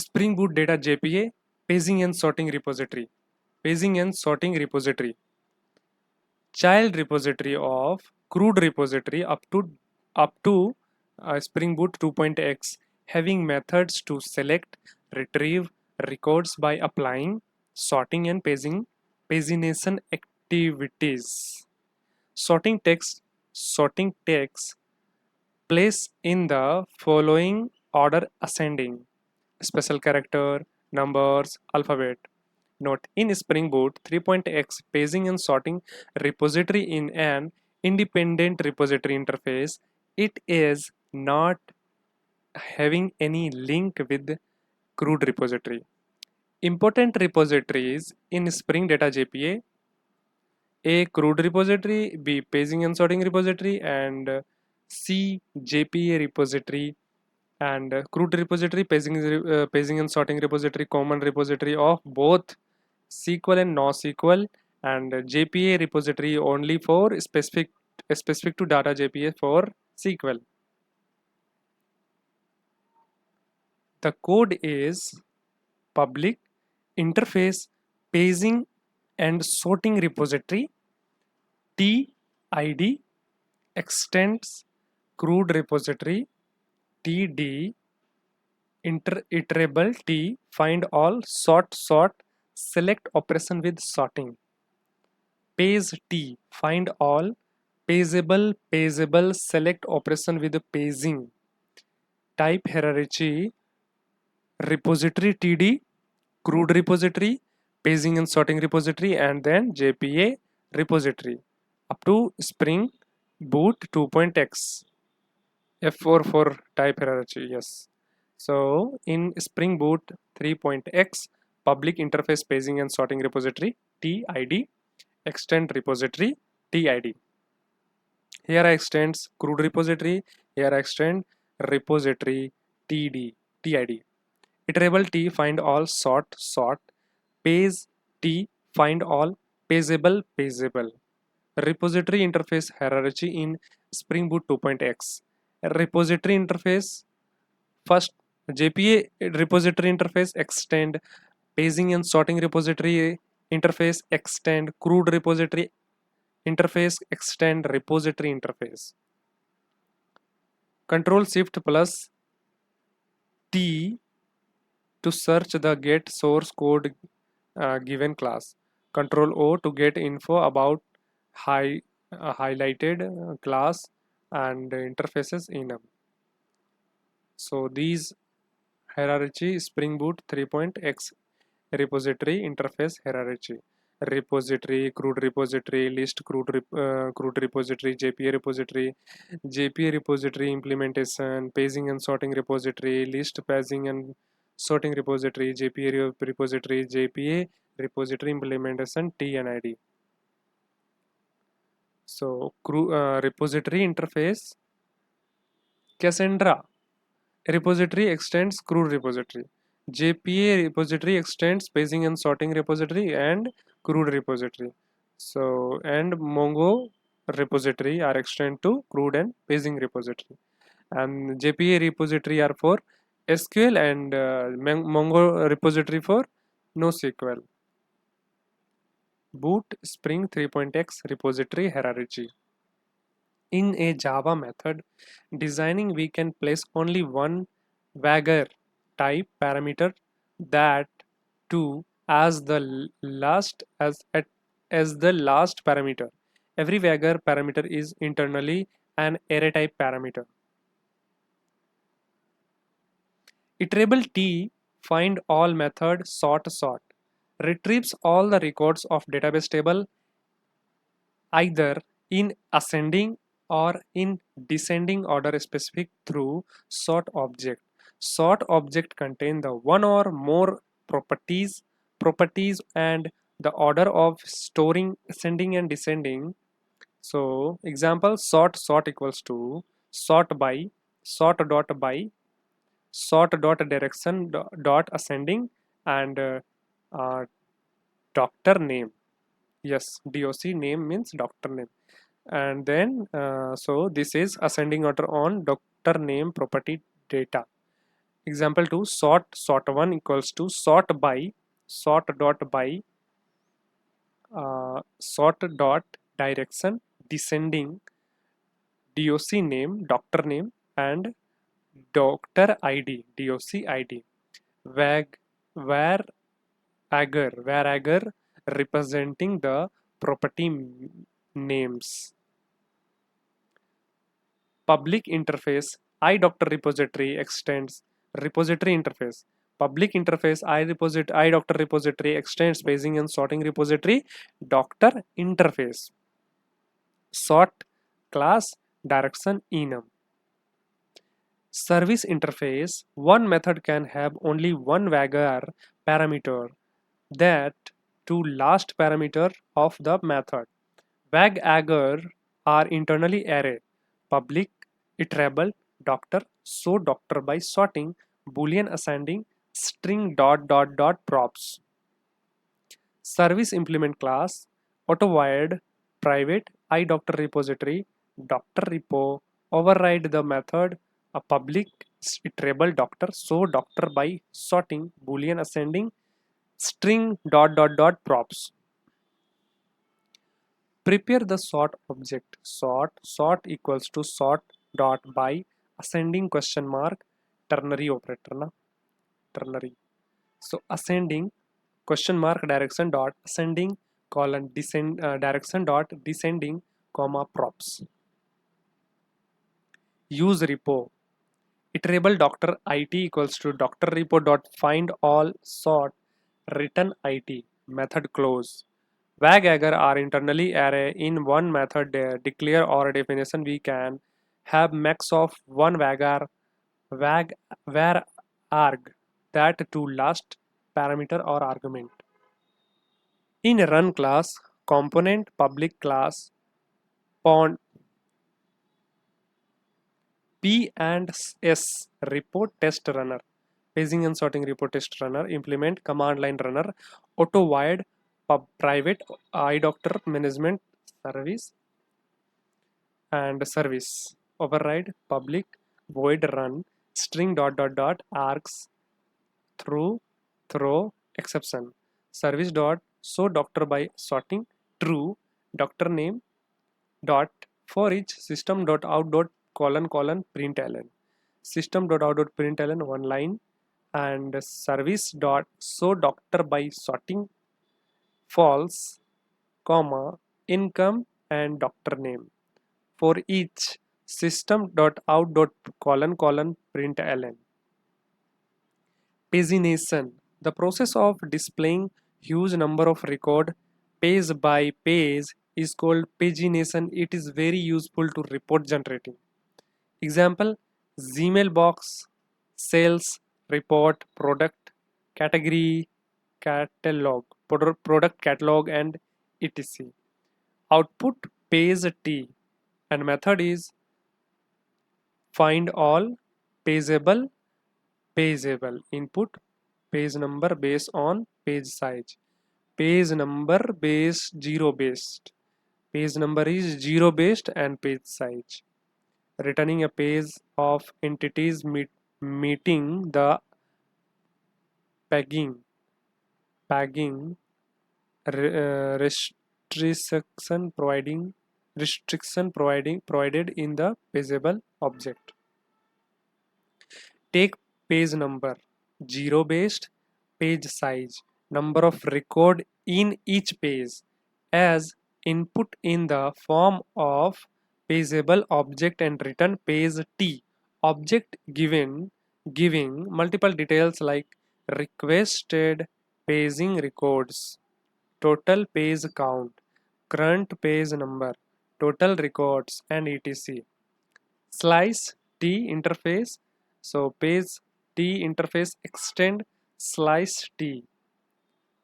Spring Boot data JPA, paging and sorting repository. Paging and sorting repository. Child repository of CRUD repository up to Spring Boot 2.x, having methods to select, retrieve records by applying, sorting and pagination activities. Sorting text place in the following order ascending: special character, numbers, alphabet. Note: in Spring Boot 3.x, paging and sorting repository in an independent repository interface. It is not having any link with CRUD repository. Important repositories in Spring Data JPA: A. CRUD repository, B. Paging and sorting repository, and C. JPA repository. And CRUD repository, paging and sorting repository, common repository of both SQL and NoSQL, and JPA repository only for specific to data JPA for SQL. The code is public interface paging and sorting repository TID extends CRUD repository TD iterable T find all sort select operation with sorting. Page T find all pageable select operation with paging. Type hierarchy repository TD, CRUD repository, paging and sorting repository, and then JPA repository up to Spring Boot 2.x. F4 for type hierarchy, yes. So in Spring Boot 3.x, public interface paging and sorting repository TID, extend repository TID. Here I extend CRUD repository, here I extend repository TID. Iterable T find all sort, page T find all pageable. Repository interface hierarchy in Spring Boot 2.x. Repository interface, first JPA repository interface extend, paging and sorting repository interface extend, CRUD repository interface extend repository interface. Control Shift plus T to search the get source code given class. Control O to get info about highlighted class and interfaces in them. So these hierarchy Spring Boot 3.x repository interface hierarchy. Repository, CRUD repository, list CRUD repository, JPA repository implementation, paging and sorting repository, list paging and sorting repository, JPA repository, JPA repository implementation, T and ID. So repository interface, Cassandra repository extends CRUD repository. JPA repository extends paging and sorting repository and CRUD repository. So and Mongo repository are extend to CRUD and paging repository. And JPA repository are for SQL and Mongo repository for NoSQL. Boot Spring 3.x repository hierarchy. In a Java method designing, we can place only one Wagger type parameter, that too as the last as the last parameter. Every Wagger parameter is internally an array type parameter. Iterable T find all method sort retrieves all the records of database table either in ascending or in descending order specific through sort object. Sort object contain the one or more properties and the order of storing ascending and descending. So example, sort equals to sort by, sort dot direction dot ascending, and uh, doctor name. Yes, doc name means doctor name. And then so this is ascending order on doctor name property data. Example 2, sort1 equals to sort dot by sort dot direction descending DOC name, doctor name, and doctor ID, DOC ID. Wag, where agar representing the property names. Public interface iDoctor repository extends repository interface. Public interface iDoctor repository extends paging and sorting repository doctor interface. Sort class direction enum. Service interface, one method can have only one var parameter, that to last parameter of the method. Wag-agar are internally array, public, iterable, doctor, so doctor by sorting, boolean ascending, string dot dot dot props. Service implement class, auto-wired, private, iDoctor repository, doctor repo, override the method, a public, iterable doctor, so doctor by sorting, boolean ascending, string dot dot dot props. Prepare the sort object. Sort equals to sort dot by ascending question mark ternary operator na ternary. So ascending question mark direction dot ascending colon descend direction dot descending comma props. Use repo. Iterable doctor it equals to doctor repo dot find all sort return it method close. Wag-agar are internally array in one method declare or definition we can have max of one wagar wag var arg that to last parameter or argument. In a run class, component public class pond P and S report test runner, paging and sorting report test runner, implement command line runner, auto wired private iDoctor management service and service override public void run string dot dot dot args through throw exception service dot so doctor by sorting true doctor name dot for each system dot out dot colon println system dot out dot println one line and service dot so doctor by sorting false comma income and doctor name for each system dot out dot colon println. Pagination, the process of displaying huge number of record page by page is called pagination. It is very useful to report generating. Example, Gmail box, sales, report, product, category, catalog, product catalog and etc. Output page T and method is find all pageable input page number based on page size page number based zero based page number is zero based and page size returning a page of entities meeting the pegging pegging restriction provided in the pageable object. Take page number, zero based, page size, number of record in each page as input in the form of pageable object and return page T. Object giving multiple details like requested paging records, total page count, current page number, total records and etc. Slice T interface, so page T interface extend slice T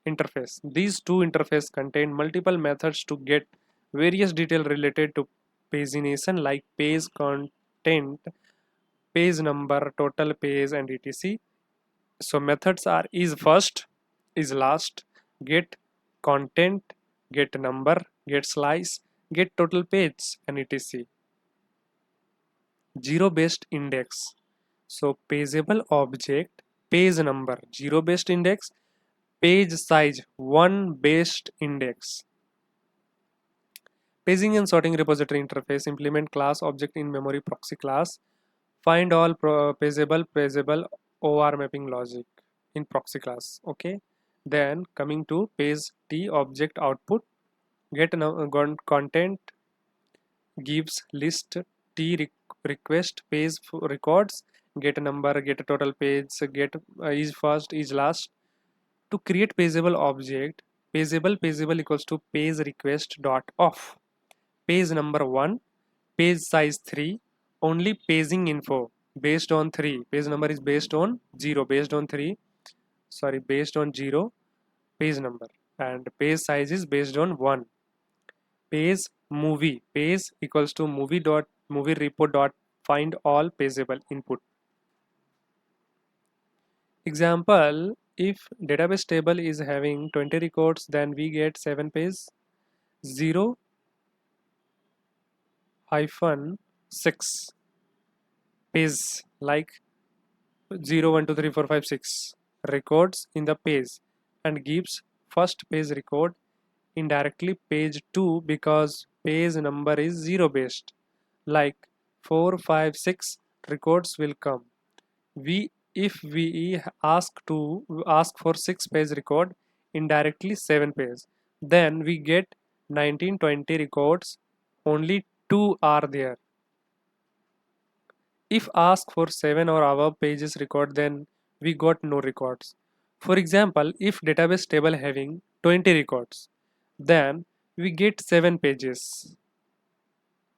interface. These two interfaces contain multiple methods to get various detail related to pagination like page content, page number, total page and etc. So methods are is first, is last, get content, get number, get slice, get total page and etc. Zero based index. So pageable object, page number 0 based index, page size 1 based index. Paging and sorting repository interface, implement class object in memory proxy class, find all pageable OR mapping logic in proxy class. Okay, then coming to page t object output, get content gives list t request page records, get a number, get a total page, get is first, is last. To create pageable object, pageable equals to page request dot off, page number 1, page size 3, only paging info based on 3, page number is based on 0, based on 3, sorry, based on 0 page number, and page size is based on 1. Page movie, page equals to movie report dot find all pageable input. Example, if database table is having 20 records, then we get 7 page 0 hyphen 6 page, like 0 1 2 3 4 5 6 records in the page, and gives first page record indirectly page 2 because page number is 0 based, like 4 5 6 records will come. We If we ask for 6 page record, indirectly 7 page, then we get 1920 records, only 2 are there. If asked for 7 or above pages record, then we got no records. For example, if database table having 20 records, then we get 7 pages,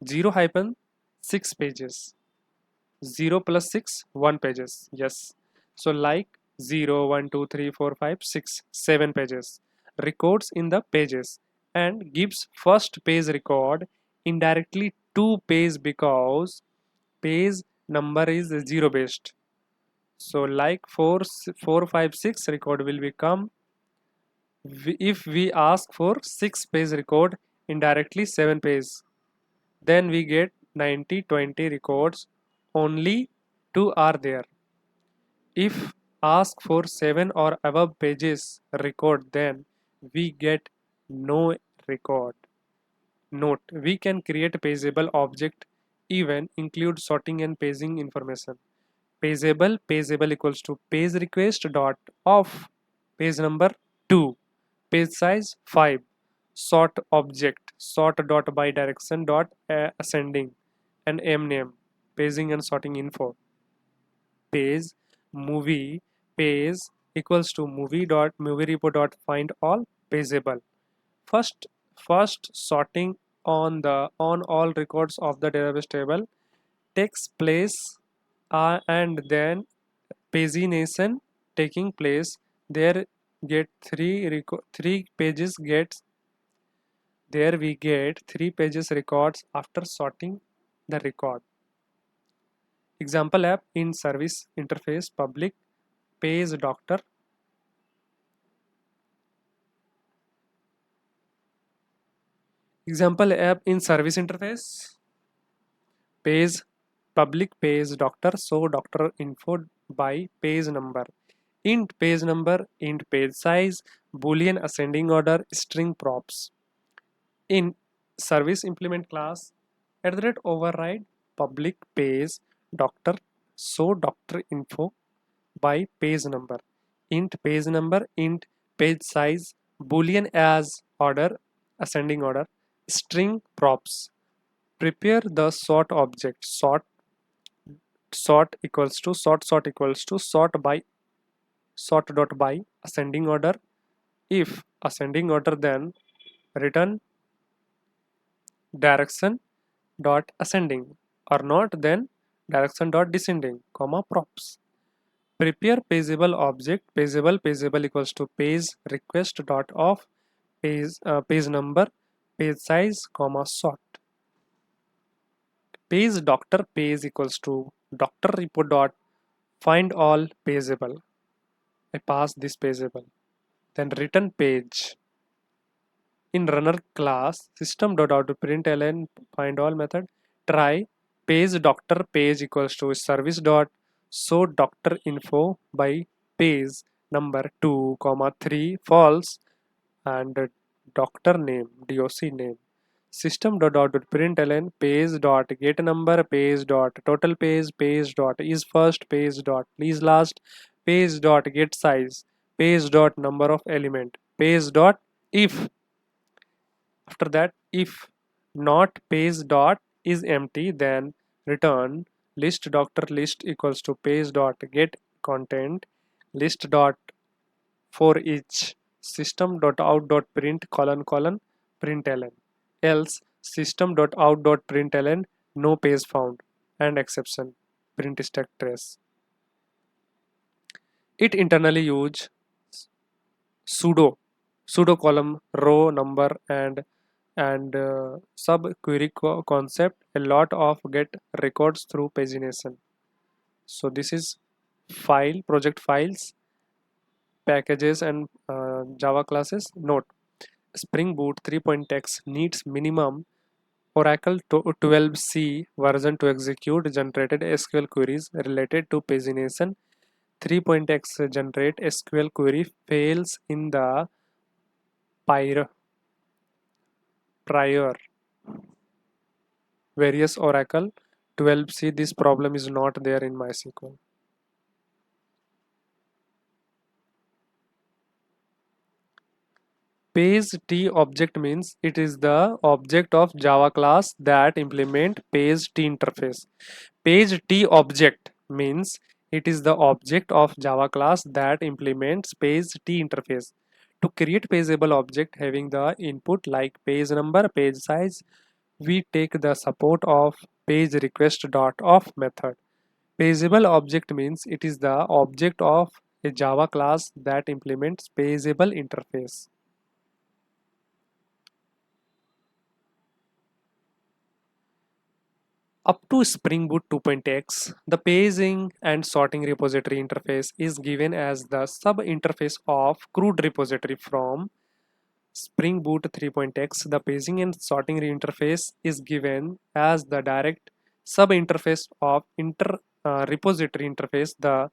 0 hyphen 6 pages, 0 plus 6 1 pages. Yes, so like 0 1 2 3 4 5 6 7 pages records in the pages, and gives first page record indirectly 2 page because page number is 0 based. So like 4 5 6 record will become, if we ask for 6 page record indirectly 7 page, then we get 90 20 records, only 2 are there. If ask for 7 or above pages record, then we get no record. Note, we can create a pageable object, even include sorting and paging information. Pageable equals to page request dot of page number 2, page size 5, sort object, sort dot by direction dot ascending, and m name, paging and sorting info. Page movie, page equals to movie report dot find all pageable. First sorting on all records of the database table takes place, and then pagination taking place. There get three pages gets, there we get 3 pages records after sorting the record. Example app in service interface, public page doctor. Example app in service interface, page public page doctor, show doctor info by page number, int page number, int page size, boolean ascending order, string props. In service implement class, override public page doctor, show doctor info by page number, int page number, int page size, boolean as order, ascending order, string props. Prepare the sort object, sort equals to sort dot by ascending order. If ascending order, then return direction dot ascending, or not, then direction dot descending, comma props. Prepare pageable object, pageable equals to page request dot of page number, page size, comma sort. Page doctor, page equals to doctor report dot find all pageable. I pass this pageable. Then return page. In runner class, system.out.println find all method, try page doctor page equals to service dot So doctor info by page number 2 comma 3 false, and doctor name doc name. System dot println page dot get number page dot total page dot is first page dot is last page dot get size page dot number of element page dot if. After that, if not page dot is empty, then return list doctor list equals to page dot get content list dot for each system dot out dot print colon colon println, else system dot out dot println no page found and exception print stack trace. It internally use sudo pseudo column row number and sub query concept, a lot of get records through pagination. So this is file project files packages and java classes. Note: spring boot 3.x needs minimum oracle 12c version to execute generated sql queries related to pagination. 3.x generate sql query fails in the prior various oracle 12c. This problem is not there in mysql. Page T object means it is the object of Java class that implement page T interface. Page T object means it is the object of Java class that implements page T interface. To create pageable object having the input like page number, page size, we take the support of page request dot of method. Pageable object means it is the object of a Java class that implements pageable interface. Up to Spring Boot 2.x, the paging and sorting repository interface is given as the sub-interface of CRUD repository. From Spring Boot 3.x, the paging and sorting interface is given as the direct sub-interface of repository interface. The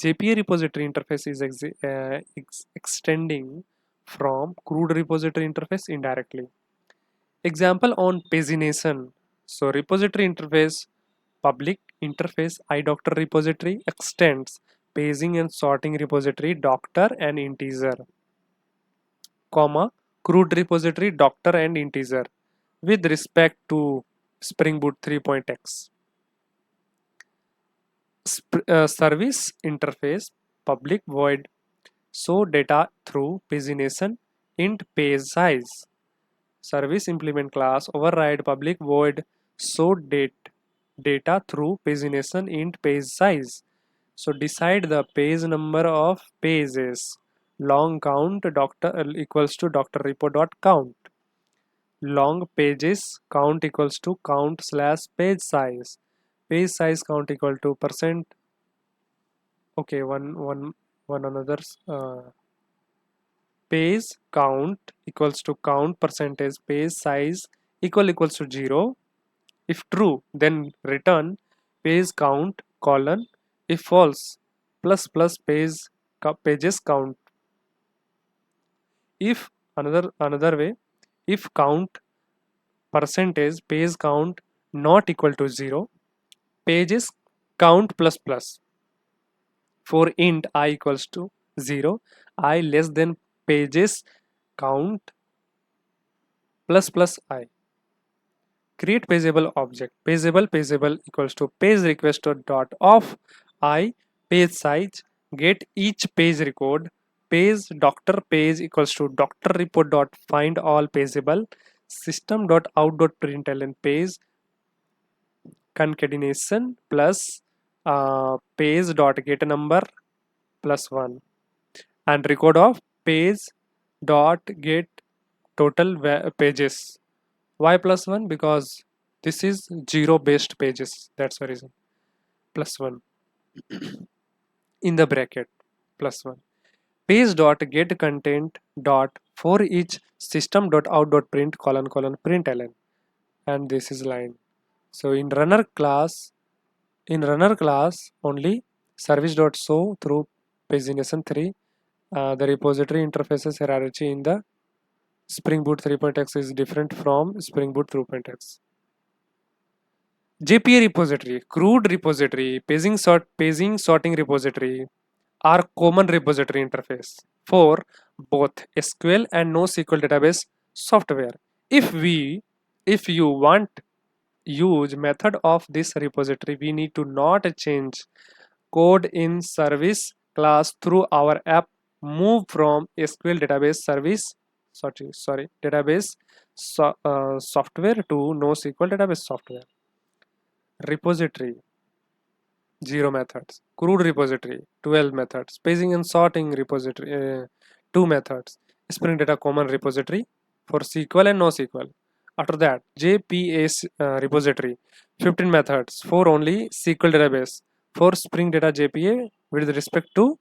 JPA repository interface is extending from CRUD repository interface indirectly. Example on pagination. So repository interface, public interface iDoctor repository extends paging and sorting repository doctor and integer, comma CRUD repository doctor and integer with respect to Spring Boot 3.x. Service interface, public void show data through pagination int page size. Service implement class override public void show data through pagination int page size. So decide the page number of pages. Long count doctor equals to doctor repo dot count. Long pages count equals to count slash page size. Page size count equal to percent. Okay, one another. Page count equals to count percentage page size equals to 0. If true, then return page count colon. If false, plus plus pages count. If another way, if count percentage page count not equal to 0, pages count plus plus. For int I equals to 0, I less than pages count plus plus I. Create pageable object. Pageable equals to page request dot of I page size get each page record. Page doctor page equals to doctor report dot find all pageable. System dot out dot println page concatenation plus page dot get number plus 1 and record of page dot get total pages. Why plus 1? Because this is 0 based pages, that's the reason. Plus 1 in the bracket plus 1. Page dot get content dot for each system dot out dot print colon colon println, and this is line. So in runner class only Service.show through pagination 3. The repository interfaces hierarchy in the Spring Boot 3.x is different from Spring Boot 2.x. JPA repository, CRUD repository, paging sorting repository are common repository interface for both SQL and NoSQL database software. If we if you want use method of this repository, we need to not change code in service class through our app, move from SQL database service database software to NoSQL database software. Repository 0 methods. CRUD repository 12 methods. Paging and sorting repository 2 methods. Spring Data Common repository for SQL and NoSQL. After that, JPA repository 15 methods for only SQL database for Spring Data JPA with respect to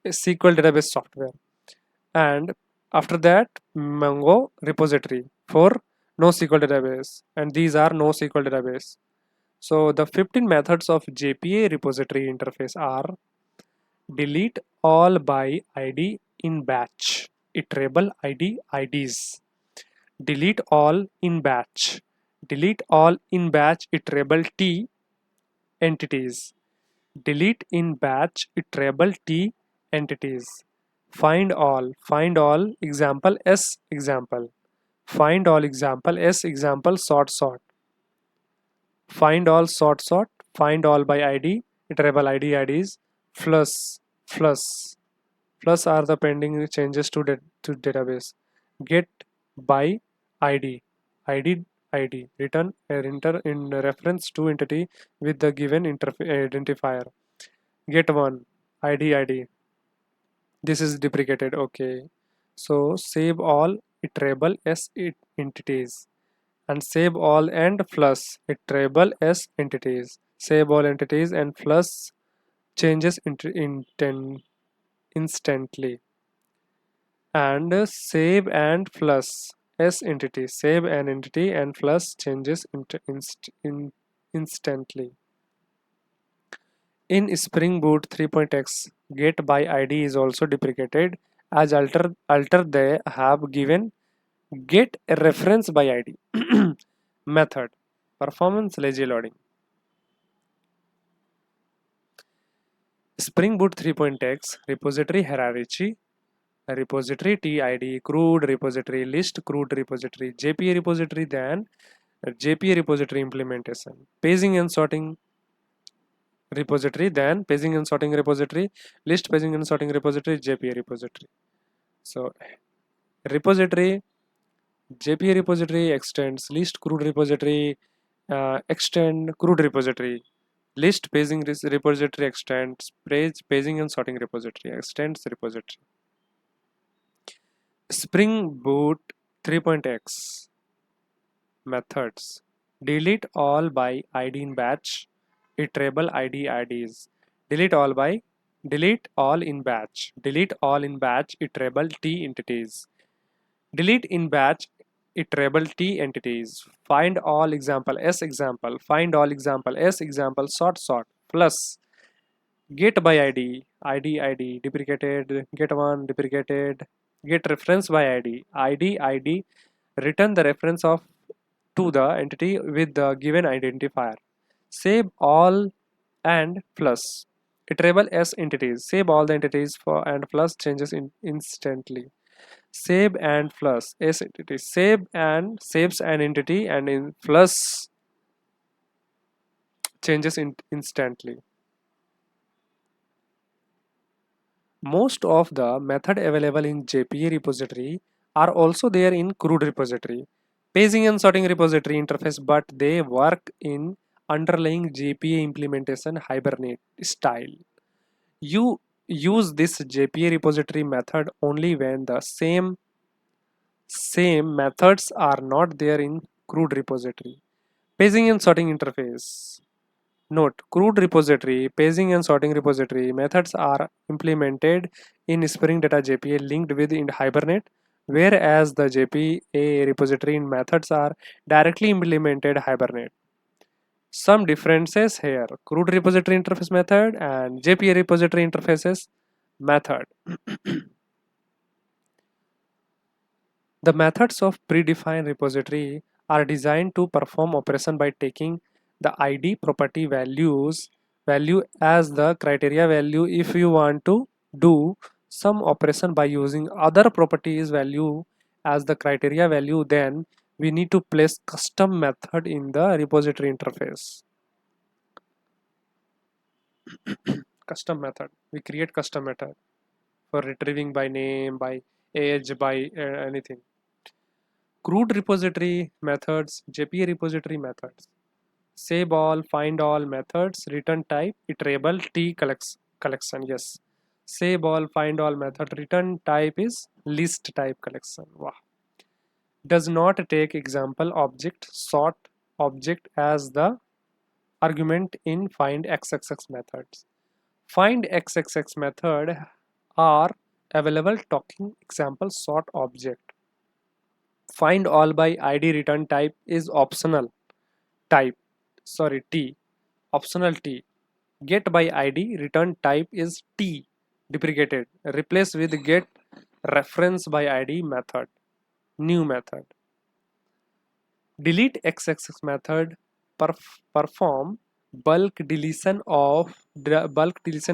SQL database software. And after that, Mongo repository for NoSQL database, and these are NoSQL database. So the 15 methods of JPA repository interface are: delete all by ID in batch, iterable ID IDs, delete all in batch, delete all in batch iterable T entities, delete in batch iterable T entities, find all example S example, find all example S example sort, find all sort, find all by ID, iterable ID IDs, plus, plus, plus are the pending changes to database. Get by ID, ID, return enter in reference to entity with the given identifier. Get one, ID. This is deprecated, okay. So save all iterable S entities and save all and plus iterable S entities. Save all entities and plus changes instantly. And save and plus S entity. Save an entity and plus changes instantly. In Spring Boot 3.x, get by ID is also deprecated, as alter they have given get a reference by ID method. Performance lazy loading. Spring Boot 3.x repository hierarchy, repository TID, CRUD repository list, CRUD repository, JPA repository, then JPA repository implementation, paging and sorting repository, then paging and sorting repository, list paging and sorting repository, JPA repository. So repository, JPA repository extends list CRUD repository, extend CRUD repository, list paging repository extends paging and sorting repository extends repository. Spring Boot 3.x methods: delete all by ID in batch, iterable ID IDs, delete all in batch, delete all in batch iterable T entities, delete in batch iterable T entities, find all example S example, find all example S example sort, plus get by ID deprecated, get one deprecated, get reference by ID, return the reference of to the entity with the given identifier. Save all and plus iterable S entities. Save all the entities for and plus changes instantly. Save and plus S entity. Save and saves an entity and in plus changes instantly. Most of the method available in JPA repository are also there in CRUD repository, paging and sorting repository interface, but they work in underlying JPA implementation Hibernate style. You use this JPA repository method only when the same methods are not there in CRUD repository. Paging and sorting interface. Note: CRUD repository, paging and sorting repository methods are implemented in Spring Data JPA linked with in Hibernate, whereas the JPA repository methods are directly implemented Hibernate. Some differences here: CRUD repository interface method and JPA repository interfaces method. The methods of predefined repository are designed to perform operation by taking the ID property value as the criteria value. If you want to do some operation by using other properties value as the criteria value, then we need to place custom method in the repository interface. Custom method, we create custom method for retrieving by name, by age, by anything. CRUD repository methods, JPA repository methods, save all, find all methods, return type, iterable T collection. Yes, save all, find all method, return type is list type collection. Wow. Does not take example object, sort object as the argument in find xxx methods. Find xxx method are available talking example sort object. Find all by ID return type is optional type, sorry T, optional T. Get by ID return type is T, deprecated. Replace with get reference by ID method, new method. Delete xxx method perform bulk deletion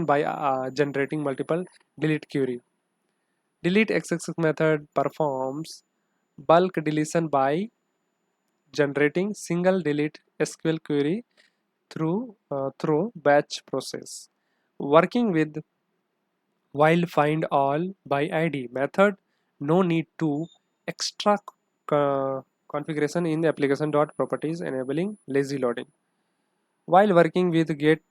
by generating multiple delete query. Delete xxx method performs bulk deletion by generating single delete SQL query through batch process. Working with while find all by ID method, no need to extra configuration in the application.properties enabling lazy loading. While working with get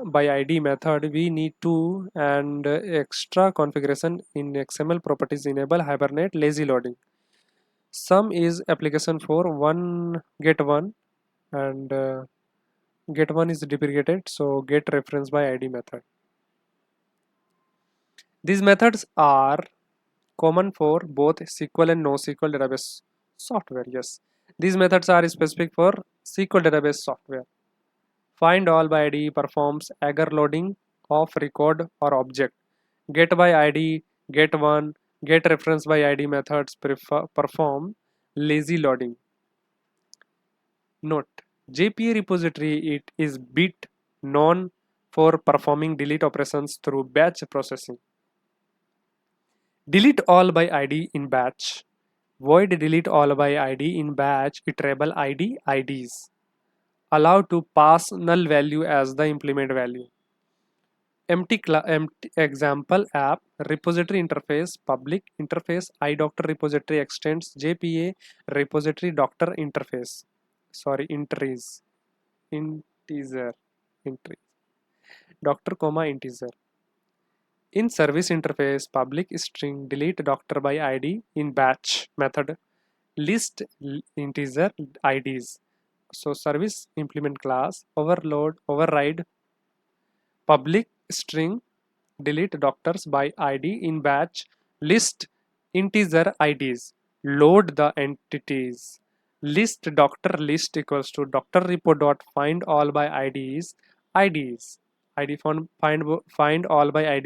by ID method, we need to and extra configuration in XML properties enable Hibernate lazy loading. Some is application for one get one and get one is deprecated, so get reference by ID method. These methods are common for both SQL and NoSQL database software. Yes, these methods are specific for SQL database software. Find all by ID performs agar loading of record or object. Get by ID, get one, get reference by ID methods perform lazy loading. Note: JPA repository it is bit known for performing delete operations through batch processing. Delete all by ID in batch. Void delete all by ID in batch iterable ID IDs. Allow to pass null value as the implement value. Empty example app repository interface public interface iDoctor repository extends JPA repository doctor interface. Sorry, entries. Integer. Entry. Doctor comma integer. In service interface public string delete doctor by ID in batch method list integer IDs. So service implement class override public string delete doctors by ID in batch list integer IDs. Load the entities. List doctor list equals to doctor report dot find all by IDs. ID find all by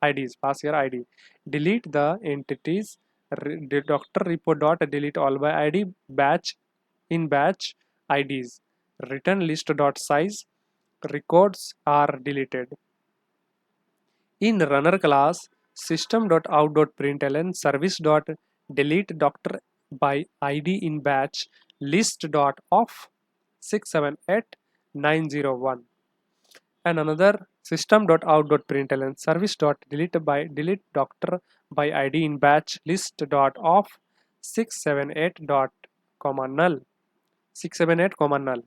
IDs. Pass your ID. Delete the entities. The doctor report dot delete all by ID batch in batch IDs. Return list dot size records are deleted. In runner class, system.out.println service.delete doctor by ID in batch list.off 678901 and another system.out.println service.delete by delete doctor by ID in batch list.off 678 dot comma null 678 comma null.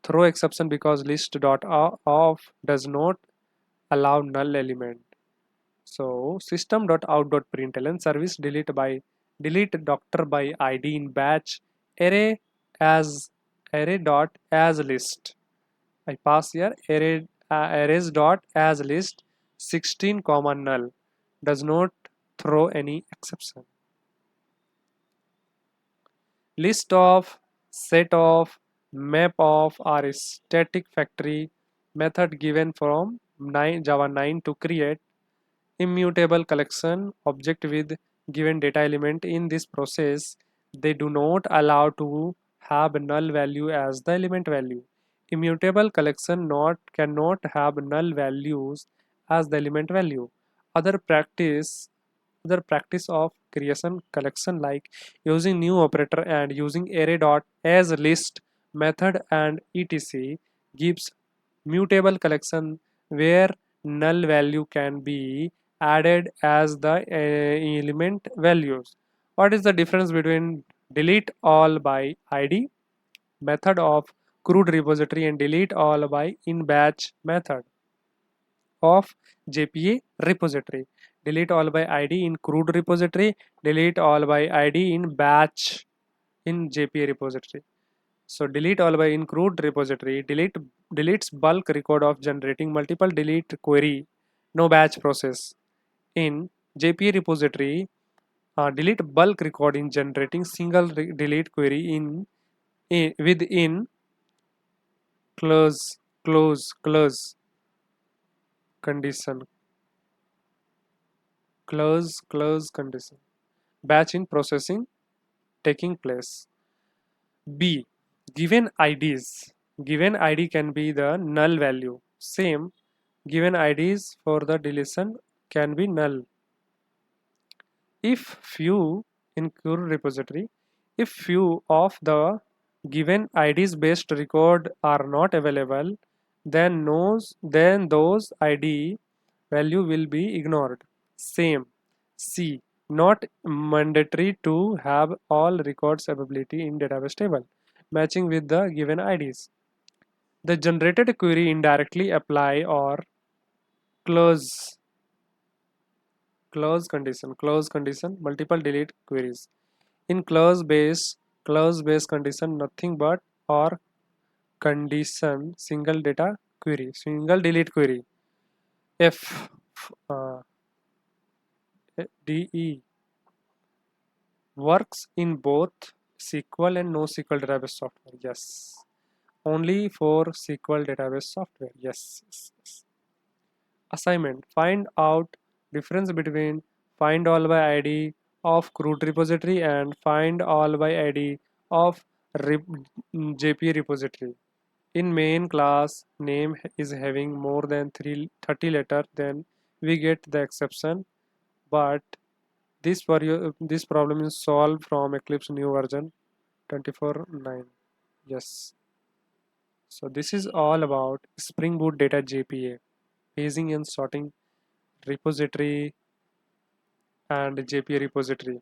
Throw exception because list.off does not allow null element. So system.out.println service delete doctor by ID in batch array as array dot as list. I pass here arrays dot as list 16 comma null does not throw any exception. List of set of Map of are static factory method given from 9, Java 9 to create immutable collection object with given data element. In this process, they do not allow to have null value as the element value. Immutable collection not cannot have null values as the element value. Other practice other practice of creation collection like using new operator and using array dot as list method and etc gives mutable collection where null value can be added as the element values. What is the difference between delete all by id method of CRUD repository and delete all by in batch method of JPA repository? Delete all by id in CRUD repository, delete all by id in batch in JPA repository. So delete all by include repository, deletes bulk record of generating multiple delete query, no batch process. In JPA repository, delete bulk record in generating single delete query in within close condition, close condition. Batch in processing taking place. B. Given IDs. Given ID can be the null value. Same. Given IDs for the deletion can be null. If few in CUR repository, if few of the given IDs based record are not available, then those ID value will be ignored. Same. C. Not mandatory to have all records availability in database table, matching with the given IDs. The generated query indirectly apply or close close condition multiple delete queries. In clause based condition nothing but or condition single delete query. F uh, DE works in both SQL and NoSQL database software. Yes. Only for SQL database software. Yes. Yes, yes. Assignment. Find out difference between find all by ID of CRUD repository and find all by ID of rep JP repository. In main class name is having more than 30 letter, then we get the exception, but this problem is solved from Eclipse new version 24.9. Yes. So this is all about Spring Boot data JPA, paging and sorting repository and JPA repository.